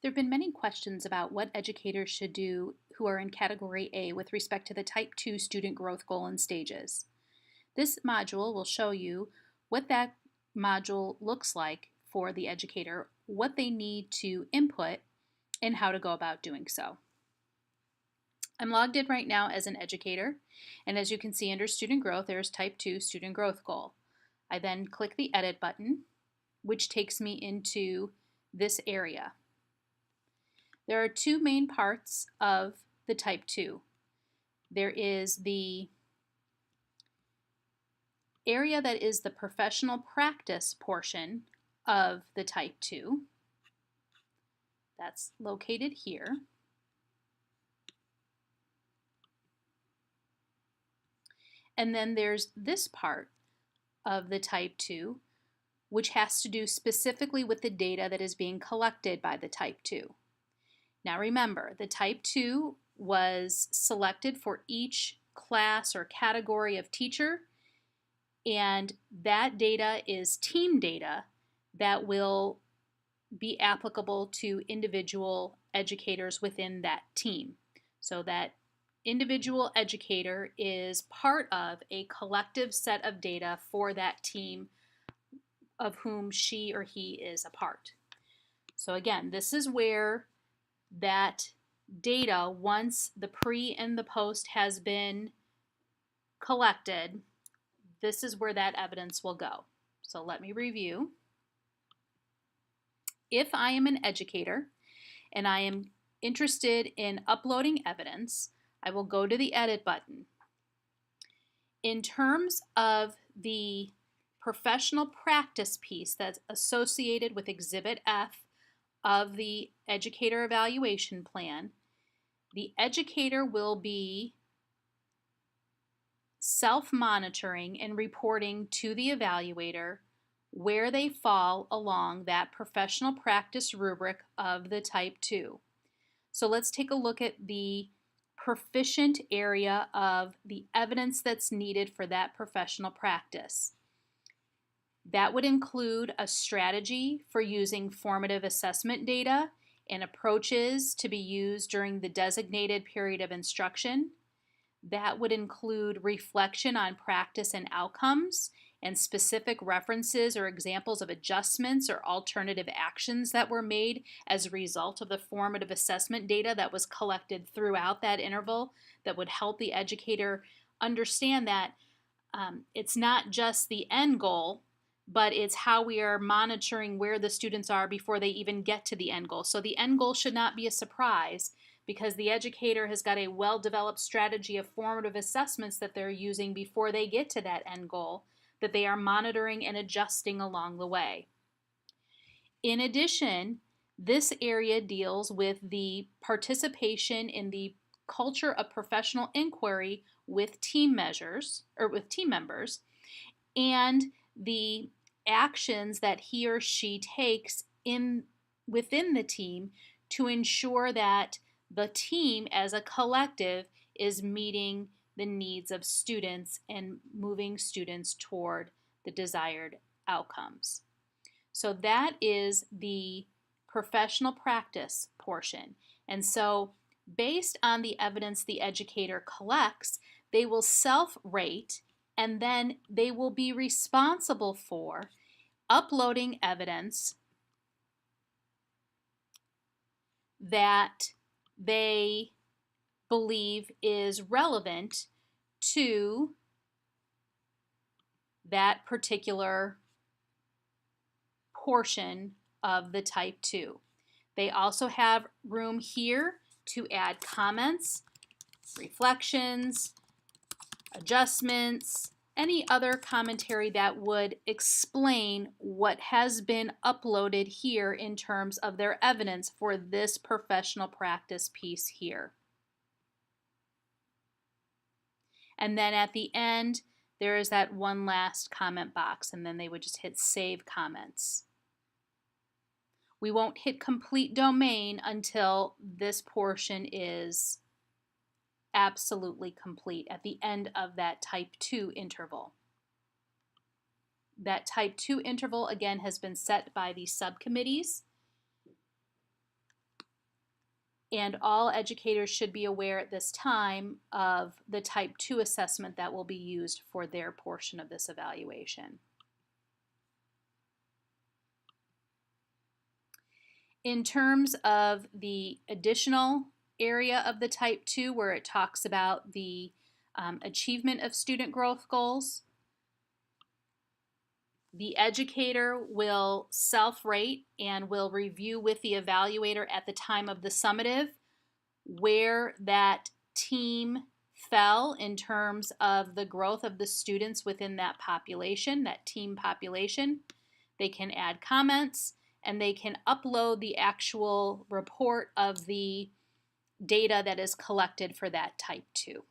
There have been many questions about what educators should do who are in Category A with respect to the Type 2 student growth goal and stages. This module will show you what that module looks like for the educator, what they need to input, and how to go about doing so. I'm logged in right now as an educator, and as you can see under Student Growth, there's Type 2 Student Growth Goal. I then click the Edit button, which takes me into this area. There are two main parts of the Type 2. There is the area that is the professional practice portion of the Type 2. That's located here. And then there's this part of the Type 2, which has to do specifically with the data that is being collected by the Type 2. Now remember, the Type 2 was selected for each class or category of teacher, and that data is team data that will be applicable to individual educators within that team. So that individual educator is part of a collective set of data for that team of whom she or he is a part. So again, this is where that data, once the pre and the post has been collected, this is where that evidence will go. So let me review. If I am an educator and I am interested in uploading evidence, I will go to the Edit button. In terms of the professional practice piece that's associated with Exhibit F of the educator evaluation plan, the educator will be self-monitoring and reporting to the evaluator where they fall along that professional practice rubric of the Type 2. So let's take a look at the proficient area of the evidence that's needed for that professional practice. That would include a strategy for using formative assessment data and approaches to be used during the designated period of instruction. That would include reflection on practice and outcomes and specific references or examples of adjustments or alternative actions that were made as a result of the formative assessment data that was collected throughout that interval that would help the educator understand that it's not just the end goal, but it's how we are monitoring where the students are before they even get to the end goal. So the end goal should not be a surprise because the educator has got a well-developed strategy of formative assessments that they're using before they get to that end goal that they are monitoring and adjusting along the way. In addition, this area deals with the participation in the culture of professional inquiry with team members and the actions that he or she takes within the team to ensure that the team as a collective is meeting the needs of students and moving students toward the desired outcomes. So that is the professional practice portion. And so based on the evidence the educator collects, they will self-rate and then they will be responsible for uploading evidence that they believe is relevant to that particular portion of the Type 2. They also have room here to add comments, reflections, adjustments, any other commentary that would explain what has been uploaded here in terms of their evidence for this professional practice piece here. And then at the end, there is that one last comment box, and then they would just hit Save Comments. We won't hit Complete Domain until this portion is absolutely complete at the end of that Type 2 interval. That Type 2 interval, again, has been set by the subcommittees. And all educators should be aware at this time of the type 2 assessment that will be used for their portion of this evaluation. In terms of the additional area of the type 2 where it talks about the achievement of student growth goals, the educator will self-rate and will review with the evaluator at the time of the summative where that team fell in terms of the growth of the students within that population, that team population. They can add comments and they can upload the actual report of the data that is collected for that type 2.